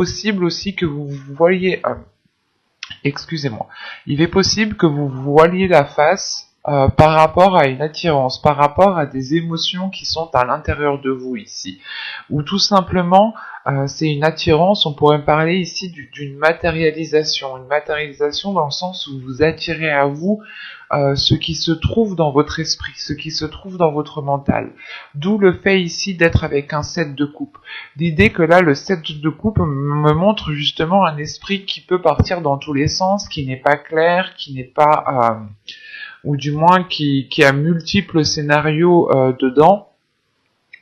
possible aussi que vous voyez, excusez-moi, il est possible que vous voiliez la face par rapport à une attirance, par rapport à des émotions qui sont à l'intérieur de vous ici, ou tout simplement c'est une attirance. On pourrait parler ici d'une matérialisation, une matérialisation dans le sens où vous attirez à vous ce qui se trouve dans votre esprit, ce qui se trouve dans votre mental. D'où le fait ici d'être avec un 7 de coupe. L'idée que là, le 7 de coupe me montre justement un esprit qui peut partir dans tous les sens, qui n'est pas clair, qui n'est pas, ou du moins qui a multiples scénarios dedans,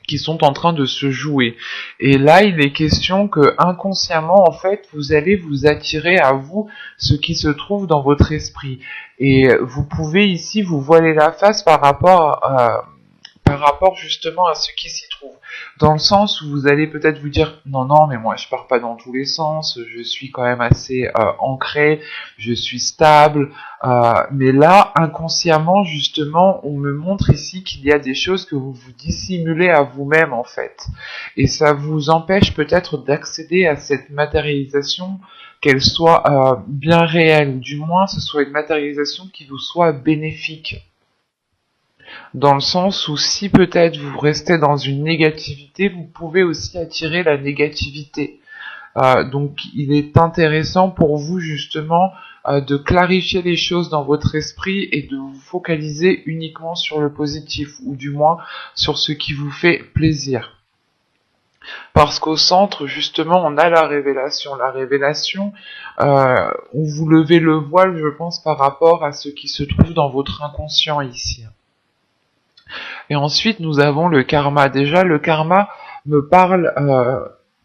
qui sont en train de se jouer. Et là, il est question que inconsciemment, en fait, vous allez vous attirer à vous ce qui se trouve dans votre esprit. Et vous pouvez ici vous voiler la face par rapport justement à ce qui s'y trouve. Dans le sens où vous allez peut-être vous dire non, mais moi je pars pas dans tous les sens, je suis quand même assez ancré, je suis stable, mais là inconsciemment justement on me montre ici qu'il y a des choses que vous vous dissimulez à vous-même en fait, et ça vous empêche peut-être d'accéder à cette matérialisation, qu'elle soit bien réelle, ou du moins ce soit une matérialisation qui vous soit bénéfique. Dans le sens où si peut-être vous restez dans une négativité, vous pouvez aussi attirer la négativité. Donc il est intéressant pour vous justement de clarifier les choses dans votre esprit et de vous focaliser uniquement sur le positif, ou du moins sur ce qui vous fait plaisir. Parce qu'au centre, justement, on a la révélation. La révélation, où vous levez le voile, je pense, par rapport à ce qui se trouve dans votre inconscient ici. Et ensuite, nous avons le karma. Déjà, le karma me parle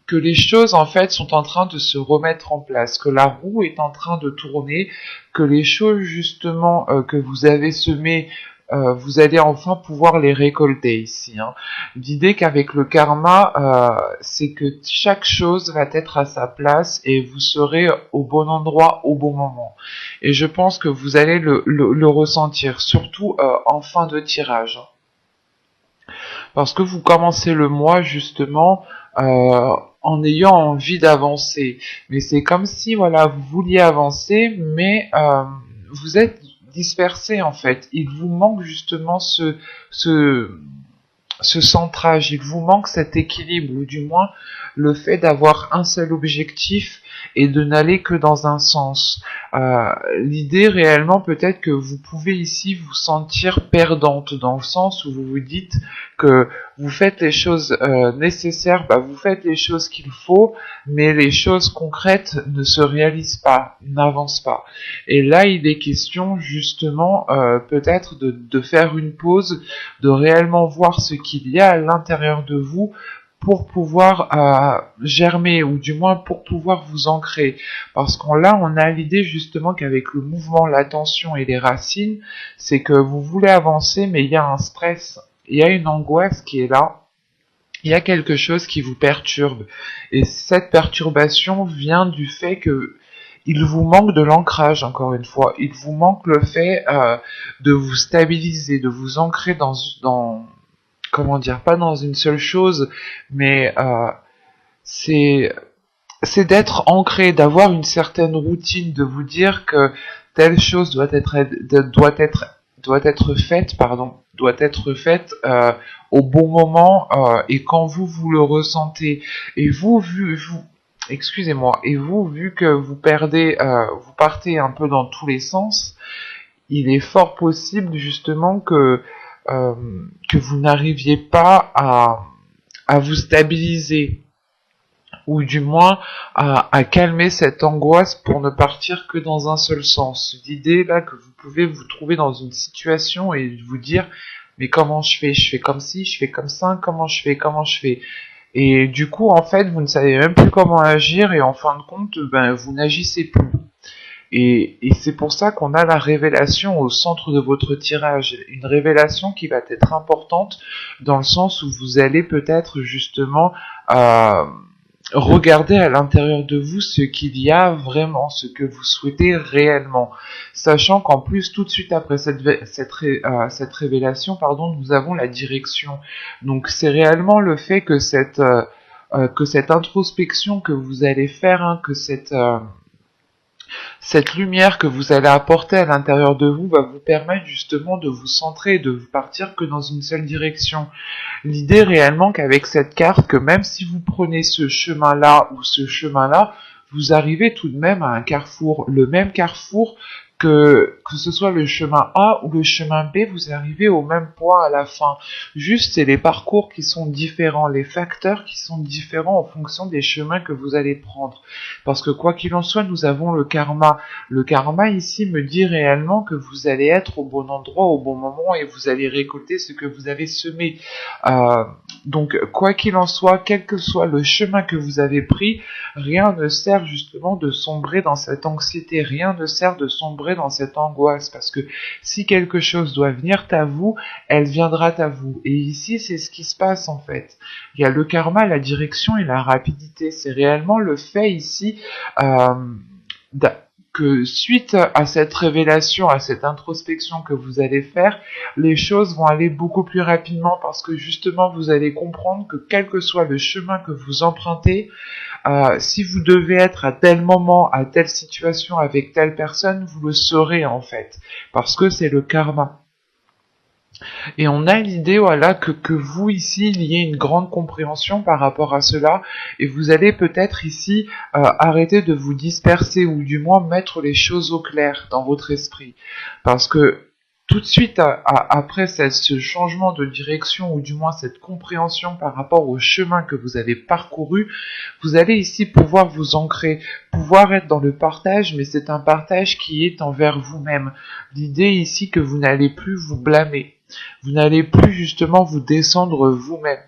que les choses, en fait, sont en train de se remettre en place, que la roue est en train de tourner, que les choses, justement, que vous avez semées, vous allez enfin pouvoir les récolter ici. L'idée qu'avec le karma, c'est que chaque chose va être à sa place et vous serez au bon endroit au bon moment. Et je pense que vous allez le ressentir, surtout en fin de tirage. Parce que vous commencez le mois justement en ayant envie d'avancer. Mais c'est comme si voilà, vous vouliez avancer, mais vous êtes dispersé en fait. Il vous manque justement ce centrage, il vous manque cet équilibre, ou du moins le fait d'avoir un seul objectif et de n'aller que dans un sens. L'idée réellement peut-être que vous pouvez ici vous sentir perdante, dans le sens où vous vous dites que vous faites les choses nécessaires, vous faites les choses qu'il faut, mais les choses concrètes ne se réalisent pas, n'avancent pas. Et là il est question justement peut-être de faire une pause, de réellement voir ce qu'il y a à l'intérieur de vous pour pouvoir germer, ou du moins pour pouvoir vous ancrer. Parce qu'on là, on a l'idée justement qu'avec le mouvement, l'attention et les racines, c'est que vous voulez avancer, mais il y a un stress, il y a une angoisse qui est là, il y a quelque chose qui vous perturbe. Et cette perturbation vient du fait que il vous manque de l'ancrage, encore une fois. Il vous manque le fait de vous stabiliser, de vous ancrer dans comment dire, pas dans une seule chose, mais c'est d'être ancré, d'avoir une certaine routine, de vous dire que telle chose doit être faite au bon moment et quand vous le ressentez. Et excusez-moi, et vous, vu que vous partez un peu dans tous les sens, il est fort possible justement que vous n'arriviez pas à vous stabiliser, ou du moins à calmer cette angoisse pour ne partir que dans un seul sens. L'idée là que vous pouvez vous trouver dans une situation et vous dire mais comment je fais comme ci, je fais comme ça, comment je fais, et du coup en fait vous ne savez même plus comment agir, et en fin de compte vous n'agissez plus. Et c'est pour ça qu'on a la révélation au centre de votre tirage, une révélation qui va être importante dans le sens où vous allez peut-être justement regarder à l'intérieur de vous ce qu'il y a vraiment, ce que vous souhaitez réellement, sachant qu'en plus tout de suite après cette révélation, nous avons la direction. Donc c'est réellement le fait que que cette introspection que vous allez faire, hein, que cette lumière que vous allez apporter à l'intérieur de vous va vous permettre justement de vous centrer et de vous partir que dans une seule direction. L'idée réellement qu'avec cette carte, que même si vous prenez ce chemin-là ou ce chemin-là, vous arrivez tout de même à un carrefour, le même carrefour que ce soit le chemin A ou le chemin B, vous arrivez au même point à la fin. Juste, c'est les parcours qui sont différents, les facteurs qui sont différents en fonction des chemins que vous allez prendre. Parce que quoi qu'il en soit, nous avons le karma. Le karma ici me dit réellement que vous allez être au bon endroit au bon moment et vous allez récolter ce que vous avez semé. Donc, quoi qu'il en soit, quel que soit le chemin que vous avez pris, rien ne sert justement de sombrer dans cette anxiété, rien ne sert de sombrer dans cette angoisse, parce que si quelque chose doit venir à vous, elle viendra à vous. Et ici, c'est ce qui se passe en fait. Il y a le karma, la direction et la rapidité. C'est réellement le fait ici que suite à cette révélation, à cette introspection que vous allez faire, les choses vont aller beaucoup plus rapidement parce que justement vous allez comprendre que quel que soit le chemin que vous empruntez, si vous devez être à tel moment, à telle situation, avec telle personne, vous le saurez en fait, parce que c'est le karma. Et on a l'idée, voilà, que vous ici, il y ait une grande compréhension par rapport à cela, et vous allez peut-être ici arrêter de vous disperser, ou du moins mettre les choses au clair dans votre esprit, parce que tout de suite après ce changement de direction, ou du moins cette compréhension par rapport au chemin que vous avez parcouru, vous allez ici pouvoir vous ancrer, pouvoir être dans le partage, mais c'est un partage qui est envers vous-même. L'idée ici que vous n'allez plus vous blâmer, vous n'allez plus justement vous descendre vous-même.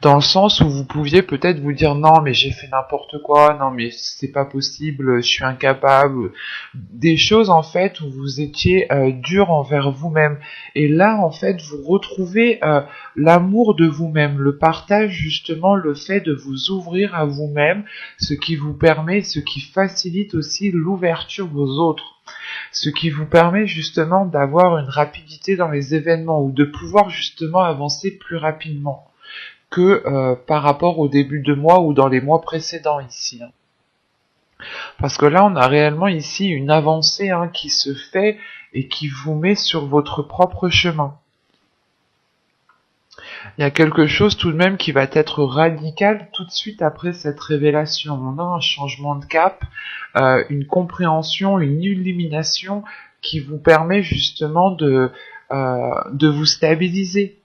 Dans le sens où vous pouviez peut-être vous dire non mais j'ai fait n'importe quoi, non mais c'est pas possible, je suis incapable, des choses en fait où vous étiez dur envers vous-même, et là en fait vous retrouvez l'amour de vous-même, le partage justement, le fait de vous ouvrir à vous-même, ce qui vous permet, ce qui facilite aussi l'ouverture aux autres, ce qui vous permet justement d'avoir une rapidité dans les événements, ou de pouvoir justement avancer plus rapidement que par rapport au début de mois ou dans les mois précédents ici. Parce que là, on a réellement ici une avancée qui se fait et qui vous met sur votre propre chemin. Il y a quelque chose tout de même qui va être radical tout de suite après cette révélation. On a un changement de cap, une compréhension, une illumination qui vous permet justement de vous stabiliser.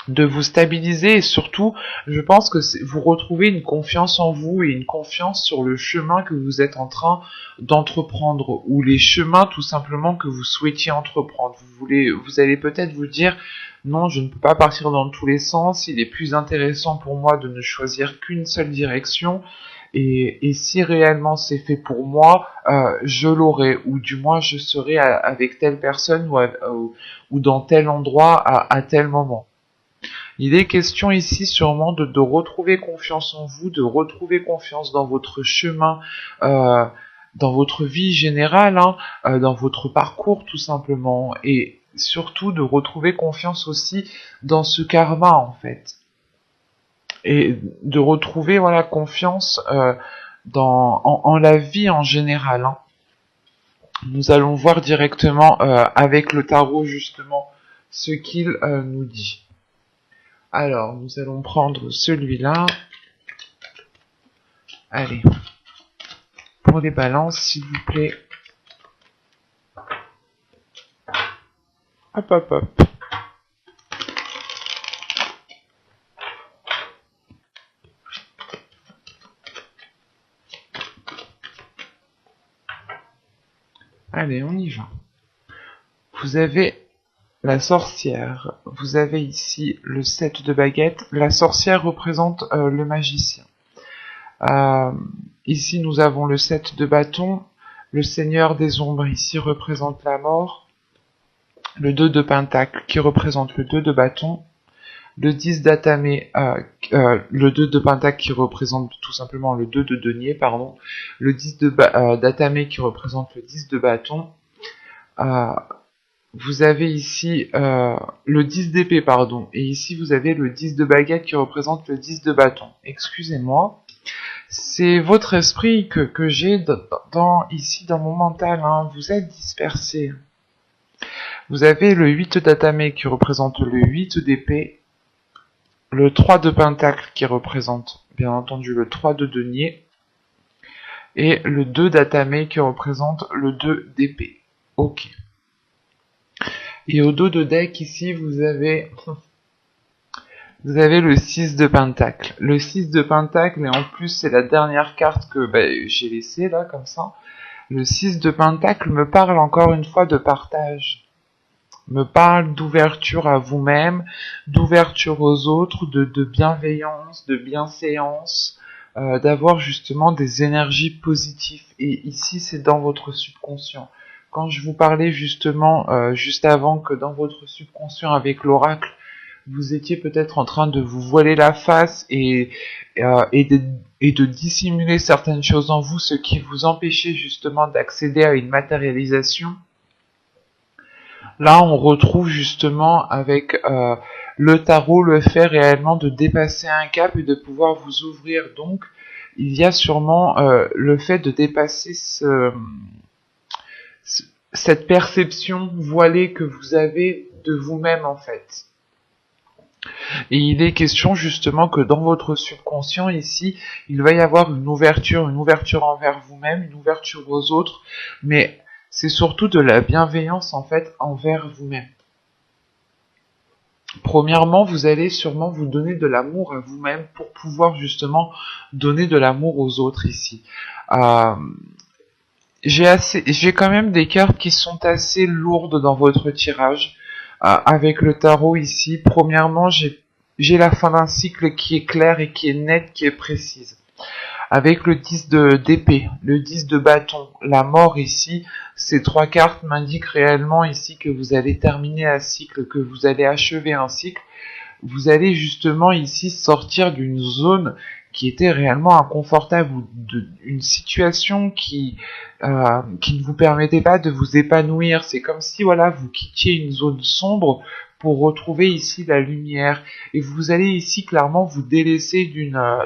Et surtout, je pense que vous retrouvez une confiance en vous et une confiance sur le chemin que vous êtes en train d'entreprendre, ou les chemins tout simplement que vous souhaitiez entreprendre. Vous allez peut-être vous dire non, je ne peux pas partir dans tous les sens, il est plus intéressant pour moi de ne choisir qu'une seule direction, et si réellement c'est fait pour moi, je l'aurai, ou du moins je serai avec telle personne ou dans tel endroit à tel moment. Il est question ici sûrement de retrouver confiance en vous, de retrouver confiance dans votre chemin, dans votre vie générale, dans votre parcours tout simplement, et surtout de retrouver confiance aussi dans ce karma en fait, et de retrouver confiance en la vie en général. Nous allons voir directement avec le tarot justement ce qu'il nous dit. Alors, nous allons prendre celui-là. Allez. Pour les balances, s'il vous plaît. Hop, hop, hop. Allez, on y va. Vous avez la sorcière. Vous avez ici le 7 de baguettes. La sorcière représente le magicien. Ici, nous avons le 7 de bâton. Le seigneur des ombres ici représente la mort. Le 2 de pentacle qui représente le 2 de bâton. Le 10 d'atamé, le 2 de pentacle qui représente tout simplement le 2 de denier, pardon. Le 10 d'atamé qui représente le 10 de bâton. vous avez ici le 10 d'épée, pardon, et ici vous avez le 10 de baguette qui représente le 10 de bâton. Excusez-moi. C'est votre esprit que j'ai ici dans mon mental, hein. Vous êtes dispersé. Vous avez le 8 d'atame qui représente le 8 d'épée, le 3 de pentacle qui représente bien entendu le 3 de denier, et le 2 d'atame qui représente le 2 d'épée. Ok. Et au dos de deck ici vous avez le 6 de pentacle. Le 6 de pentacle, et en plus c'est la dernière carte que j'ai laissée là, comme ça. Le 6 de pentacle me parle encore une fois de partage. Me parle d'ouverture à vous-même, d'ouverture aux autres, de bienveillance, de bienséance, d'avoir justement des énergies positives. Et ici c'est dans votre subconscient. Quand je vous parlais justement, juste avant, que dans votre subconscient avec l'oracle, vous étiez peut-être en train de vous voiler la face et de dissimuler certaines choses en vous, ce qui vous empêchait justement d'accéder à une matérialisation. Là, on retrouve justement avec le tarot le fait réellement de dépasser un cap et de pouvoir vous ouvrir. Donc, il y a sûrement le fait de dépasser cette perception voilée que vous avez de vous-même en fait. Et il est question justement que dans votre subconscient ici, il va y avoir une ouverture envers vous-même, une ouverture aux autres, mais c'est surtout de la bienveillance en fait envers vous-même. Premièrement, vous allez sûrement vous donner de l'amour à vous-même pour pouvoir justement donner de l'amour aux autres ici. J'ai quand même des cartes qui sont assez lourdes dans votre tirage. Avec le tarot ici, premièrement, j'ai la fin d'un cycle qui est claire et qui est nette, qui est précise. Avec le 10 d'épée, le 10 de bâton, la mort ici, ces trois cartes m'indiquent réellement ici que vous allez terminer un cycle, que vous allez achever un cycle. Vous allez justement ici sortir d'une zone qui était réellement inconfortable, ou d'une situation qui ne vous permettait pas de vous épanouir. C'est comme si voilà, vous quittiez une zone sombre pour retrouver ici la lumière. Et vous allez ici clairement vous délaisser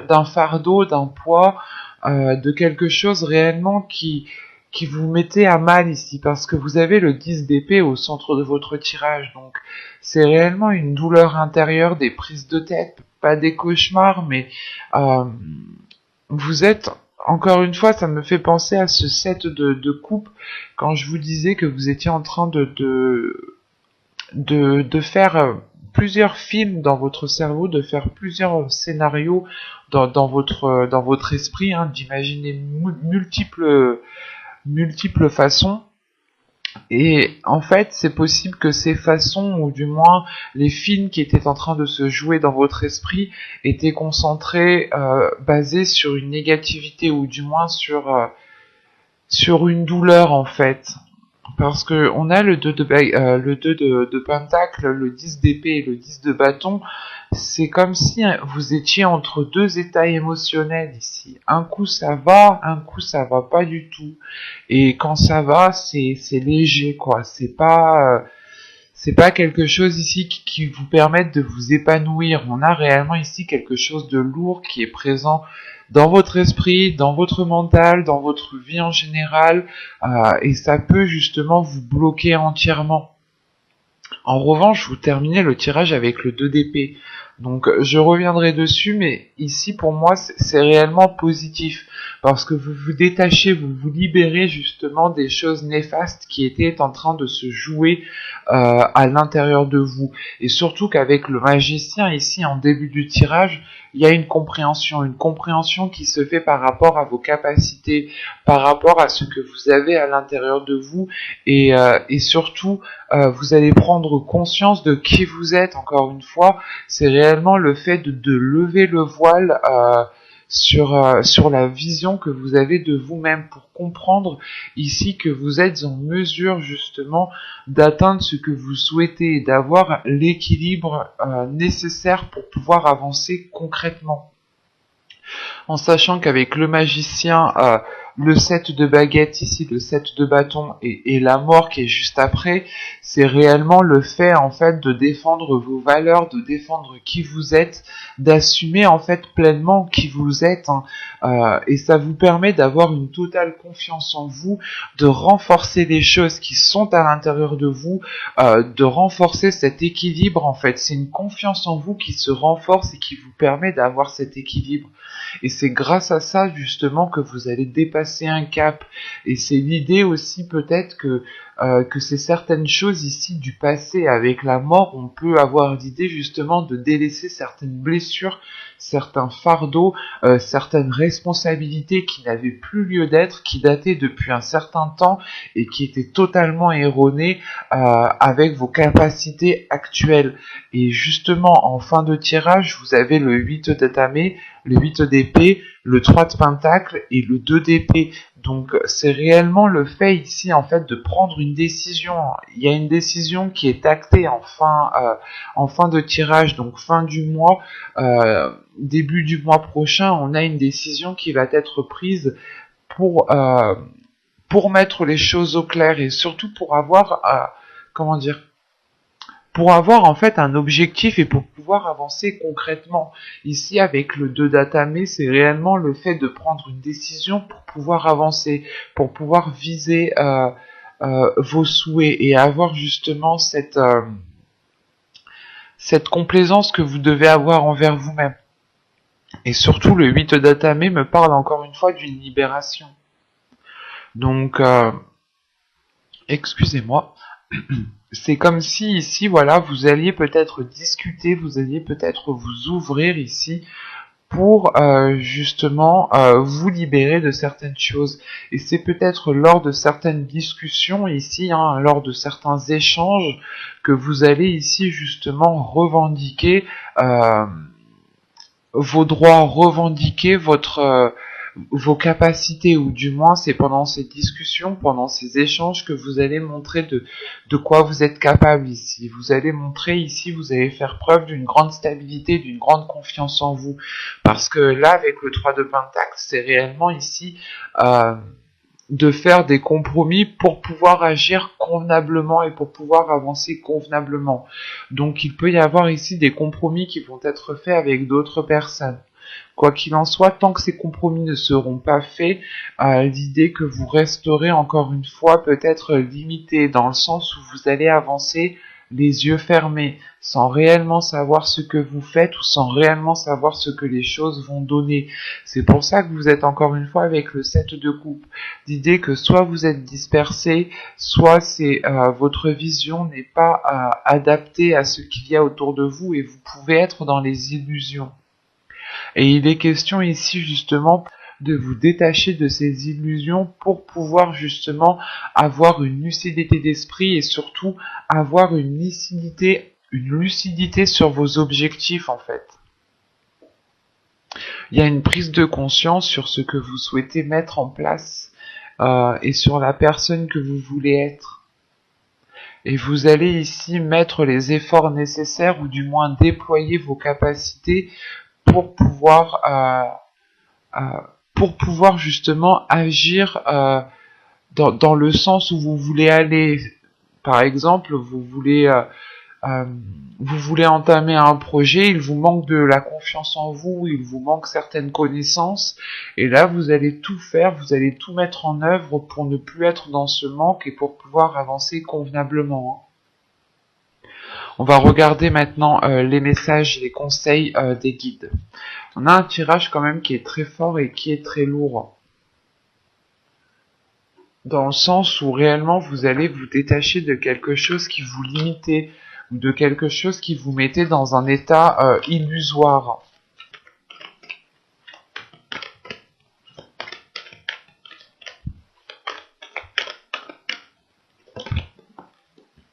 d'un fardeau, d'un poids, de quelque chose réellement qui vous mettait à mal ici, parce que vous avez le 10 d'épée au centre de votre tirage. Donc c'est réellement une douleur intérieure, des prises de tête, pas des cauchemars, mais vous êtes, encore une fois, ça me fait penser à ce set de coupe, quand je vous disais que vous étiez en train de faire plusieurs films dans votre cerveau, de faire plusieurs scénarios dans votre esprit, hein, d'imaginer multiples façons. Et en fait, c'est possible que ces façons, ou du moins les films qui étaient en train de se jouer dans votre esprit, étaient concentrés, basés sur une négativité, ou du moins sur une douleur en fait. Parce que on a le 2 de pentacle, le 10 d'épée et le 10 de bâton. C'est comme si vous étiez entre deux états émotionnels ici. Un coup ça va, un coup ça va pas du tout. Et quand ça va, c'est léger quoi. C'est pas quelque chose ici qui vous permette de vous épanouir. On a réellement ici quelque chose de lourd qui est présent dans votre esprit, dans votre mental, dans votre vie en général, et ça peut justement vous bloquer entièrement. En revanche, vous terminez le tirage avec le 2 d'épée. Donc je reviendrai dessus, mais ici pour moi c'est réellement positif, parce que vous vous détachez, vous vous libérez justement des choses néfastes qui étaient en train de se jouer à l'intérieur de vous. Et surtout qu'avec le magicien ici en début du tirage, il y a une compréhension qui se fait par rapport à vos capacités, par rapport à ce que vous avez à l'intérieur de vous, et surtout vous allez prendre conscience de qui vous êtes. Encore une fois, c'est réellement le fait de lever le voile sur la vision que vous avez de vous-même, pour comprendre ici que vous êtes en mesure justement d'atteindre ce que vous souhaitez et d'avoir l'équilibre nécessaire pour pouvoir avancer concrètement. En sachant qu'avec le magicien, le 7 de baguette ici, le 7 de bâton et la mort qui est juste après, c'est réellement le fait en fait de défendre vos valeurs, de défendre qui vous êtes, d'assumer en fait pleinement qui vous êtes, hein. Et ça vous permet d'avoir une totale confiance en vous, de renforcer les choses qui sont à l'intérieur de vous, de renforcer cet équilibre en fait. C'est une confiance en vous qui se renforce et qui vous permet d'avoir cet équilibre. Et c'est grâce à ça justement que vous allez dépasser un cap. Et c'est l'idée aussi peut-être que c'est certaines choses ici du passé. Avec la mort, on peut avoir l'idée justement de délaisser certaines blessures, certains fardeaux, certaines responsabilités qui n'avaient plus lieu d'être, qui dataient depuis un certain temps et qui étaient totalement erronées avec vos capacités actuelles. Et justement, en fin de tirage, vous avez le 8 de tamé, le 8 d'épée, le 3 de pentacle et le 2 d'épée. Donc c'est réellement le fait ici en fait de prendre une décision. Il y a une décision qui est actée en fin de tirage, donc fin du mois, début du mois prochain, on a une décision qui va être prise pour, euh, pour mettre les choses au clair et surtout pour avoir, comment dire, pour avoir en fait un objectif et pour pouvoir avancer concrètement. Ici, avec le 2 d'Atamé, c'est réellement le fait de prendre une décision pour pouvoir avancer, pour pouvoir viser vos souhaits et avoir justement cette complaisance que vous devez avoir envers vous-même. Et surtout, le 8 d'Atamé me parle encore une fois d'une libération. Donc, excusez-moi. C'est comme si ici, voilà, vous alliez peut-être discuter, vous alliez peut-être vous ouvrir ici pour justement vous libérer de certaines choses. Et c'est peut-être lors de certaines discussions ici, hein, lors de certains échanges, que vous allez ici justement revendiquer vos droits, revendiquer vos capacités, ou du moins c'est pendant ces discussions, pendant ces échanges que vous allez montrer de quoi vous êtes capable ici. Vous allez montrer ici, vous allez faire preuve d'une grande stabilité, d'une grande confiance en vous. Parce que là, avec le 3 de Pentacle, c'est réellement ici de faire des compromis pour pouvoir agir convenablement et pour pouvoir avancer convenablement. Donc il peut y avoir ici des compromis qui vont être faits avec d'autres personnes. Quoi qu'il en soit, tant que ces compromis ne seront pas faits, l'idée que vous resterez encore une fois peut-être limité dans le sens où vous allez avancer les yeux fermés, sans réellement savoir ce que vous faites ou sans réellement savoir ce que les choses vont donner. C'est pour ça que vous êtes encore une fois avec le 7 de coupe. L'idée que soit vous êtes dispersé, soit c'est votre vision n'est pas adaptée à ce qu'il y a autour de vous et vous pouvez être dans les illusions. Et il est question ici justement de vous détacher de ces illusions pour pouvoir justement avoir une lucidité d'esprit et surtout avoir une lucidité sur vos objectifs en fait. Il y a une prise de conscience sur ce que vous souhaitez mettre en place et sur la personne que vous voulez être. Et vous allez ici mettre les efforts nécessaires ou du moins déployer vos capacités pour pouvoir justement agir dans le sens où vous voulez aller. Par exemple, vous voulez entamer un projet, il vous manque de la confiance en vous, il vous manque certaines connaissances, et là vous allez tout faire, vous allez tout mettre en œuvre pour ne plus être dans ce manque et pour pouvoir avancer convenablement. On va regarder maintenant les messages et les conseils des guides. On a un tirage quand même qui est très fort et qui est très lourd. Dans le sens où réellement vous allez vous détacher de quelque chose qui vous limitait, ou de quelque chose qui vous mettait dans un état illusoire.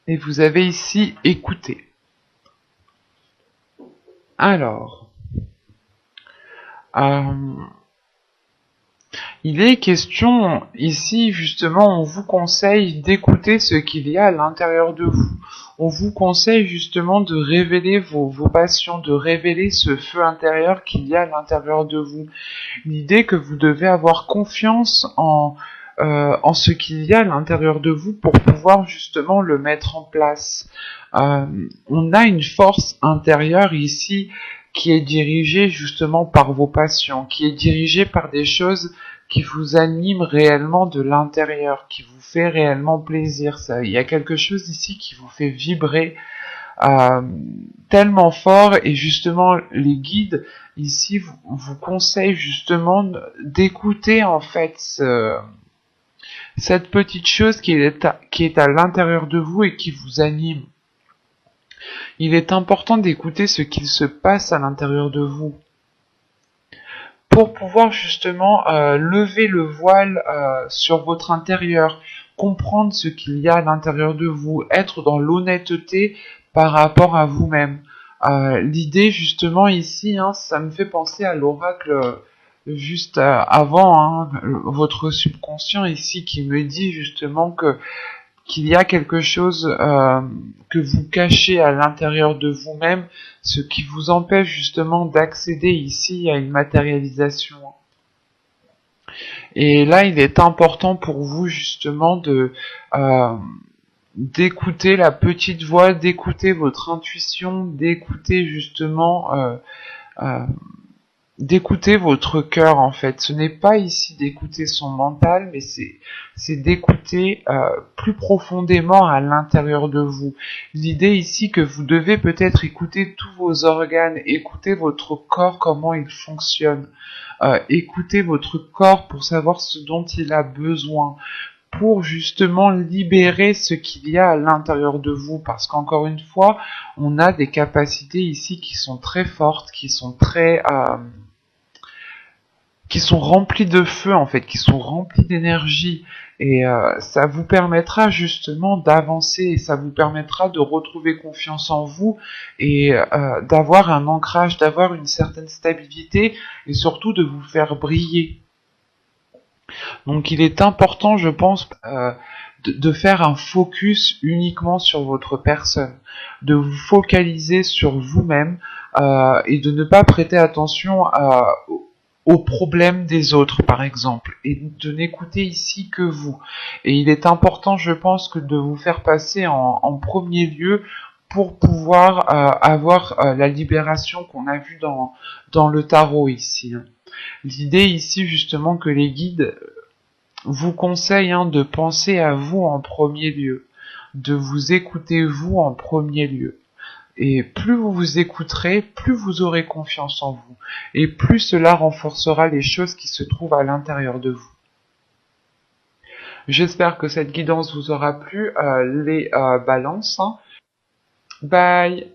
Et vous avez ici écouté. Alors, Il est question ici, justement, on vous conseille d'écouter ce qu'il y a à l'intérieur de vous. On vous conseille justement de révéler vos passions, de révéler ce feu intérieur qu'il y a à l'intérieur de vous. L'idée que vous devez avoir confiance en ce qu'il y a à l'intérieur de vous pour pouvoir justement le mettre en place. On a une force intérieure ici qui est dirigée justement par vos passions, qui est dirigée par des choses qui vous animent réellement de l'intérieur, qui vous fait réellement plaisir. Ça, il y a quelque chose ici qui vous fait vibrer euh, tellement fort, et justement les guides ici vous conseillent justement d'écouter en fait cette petite chose qui est à l'intérieur de vous et qui vous anime. Il est important d'écouter ce qu'il se passe à l'intérieur de vous pour pouvoir justement lever le voile sur votre intérieur, comprendre ce qu'il y a à l'intérieur de vous, être dans l'honnêteté par rapport à vous-même. L'idée justement ici, hein, ça me fait penser à l'oracle juste avant, hein, votre subconscient ici qui me dit justement que qu'il y a quelque chose que vous cachez à l'intérieur de vous-même, ce qui vous empêche justement d'accéder ici à une matérialisation. Et là, il est important pour vous justement euh, d'écouter la petite voix, d'écouter votre intuition, d'écouter justement d'écouter votre cœur en fait. Ce n'est pas ici d'écouter son mental, mais c'est d'écouter plus profondément à l'intérieur de vous. L'idée ici que vous devez peut-être écouter tous vos organes, écouter votre corps, comment il fonctionne, écouter votre corps pour savoir ce dont il a besoin, pour justement libérer ce qu'il y a à l'intérieur de vous, parce qu'encore une fois, on a des capacités ici qui sont très fortes, qui sont remplis de feu en fait, qui sont remplis d'énergie, et ça vous permettra justement d'avancer, et ça vous permettra de retrouver confiance en vous, et d'avoir un ancrage, d'avoir une certaine stabilité, et surtout de vous faire briller. Donc il est important, je pense, de faire un focus uniquement sur votre personne, de vous focaliser sur vous-même, et de ne pas prêter attention aux problèmes des autres, par exemple, et de n'écouter ici que vous. Et il est important, je pense, que de vous faire passer en premier lieu pour pouvoir avoir la libération qu'on a vue dans le tarot ici. L'idée ici, justement, que les guides vous conseillent de penser à vous en premier lieu, de vous écouter vous en premier lieu. Et plus vous vous écouterez, plus vous aurez confiance en vous. Et plus cela renforcera les choses qui se trouvent à l'intérieur de vous. J'espère que cette guidance vous aura plu, les balances. Bye!